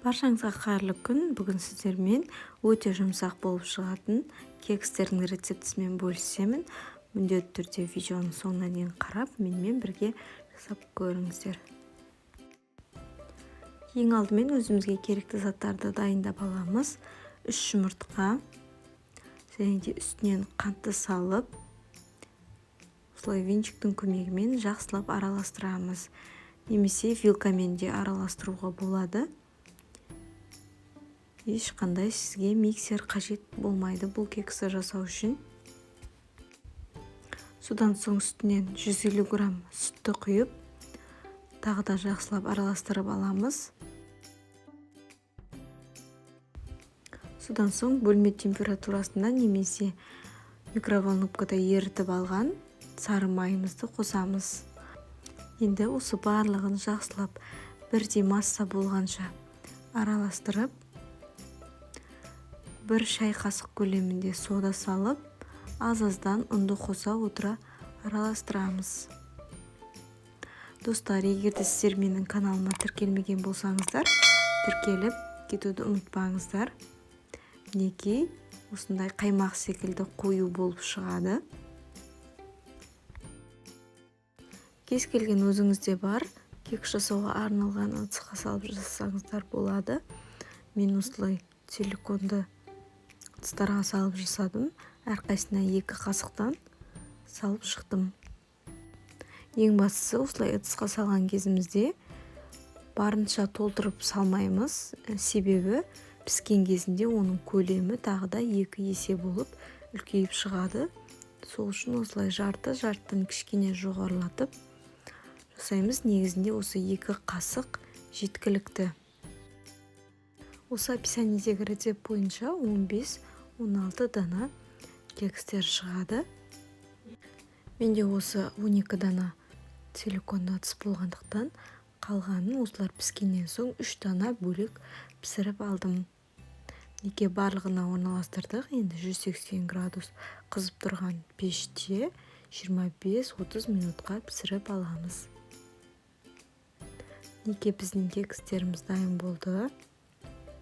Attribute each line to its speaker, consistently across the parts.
Speaker 1: Баршаңызға қайырлы күн. Бүгін сіздермен өте жұмсақ болып шығатын кекстердің рецептісімен бөлісемін. Міндетті түрде видеоның соңына дейін қарап, менімен бірге жасап көріңіздер. Ең алдымен өзімізге керекті заттарды дайындап аламыз. 3 жұмыртқа және де үстінен қантты салып, осылай венчиктің көмегімен жақсылап араластырамыз. Немесе вилкамен де араластыруға болады. Ешқандай сізге миксер қажет болмайды бұл кексті жасау үшін. Содан соң үстінен 150 грамм сүтті құйып, тағы да жақсылап араластырып аламыз. Содан соң бөлме температурасында немесе микроволновкада ерітіп алған сары майымызды қосамыз. Енді осы барлығын жақсылап бірдей масса болғанша араластырып, 1 шай қасық көлемінде сода салып, аз-аздан ұнды қоса отыра араластырамыз. Достар, егер де сіздер менің каналыма тіркелмеген болсаңыздар, тіркеліп кетуді ұмытпаңыздар. Мінекей, осындай қаймақ секілді қою болып шығады. Кез келген өзіңізде бар, кекс жасауға арналған ыдысқа салып жасасаңыздар болады. Мен осылай силиконды ыдыстарға салып жасадым. Әрқайсына 2 қасықтан салып шықтым. Ең бастысы, осылай ыдысқа салған кезімізде барынша толтырып салмаймыз. Себебі піскен кезінде оның көлемі тағы да 2 есе болып үлкейіп шығады. Сол үшін осылай жартыдан кішкене жоғарылатып жасаймыз. Негізінде осы 2 қасық жеткілікті. Осы описаниедегі рецепт бойынша 15-16 дана кекстер шығады. Менде осы 12 дана силиконды ыдыс болғандықтан, қалғанын осылар піскеннен соң 3 дана бөлек пісіріп алдым. Неге барлығына орналастырдық. Енді 180 градус қызып тұрған пеште 25-30 минутқа пісіріп аламыз. Неге біздің кекстеріміз дайын болды.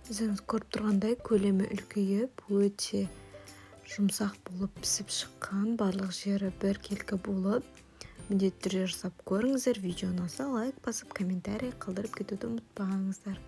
Speaker 1: Өзіңіз көріп тұрғандай көлемі үлкейіп, өте жұмсақ болып пісіп шыққан, барлық жері біркелкі болып. Міндетті түрде жасап көріңіздер. Видеоны лайк басып, комментарий қалдырып кетуді ұмытпаңыздар.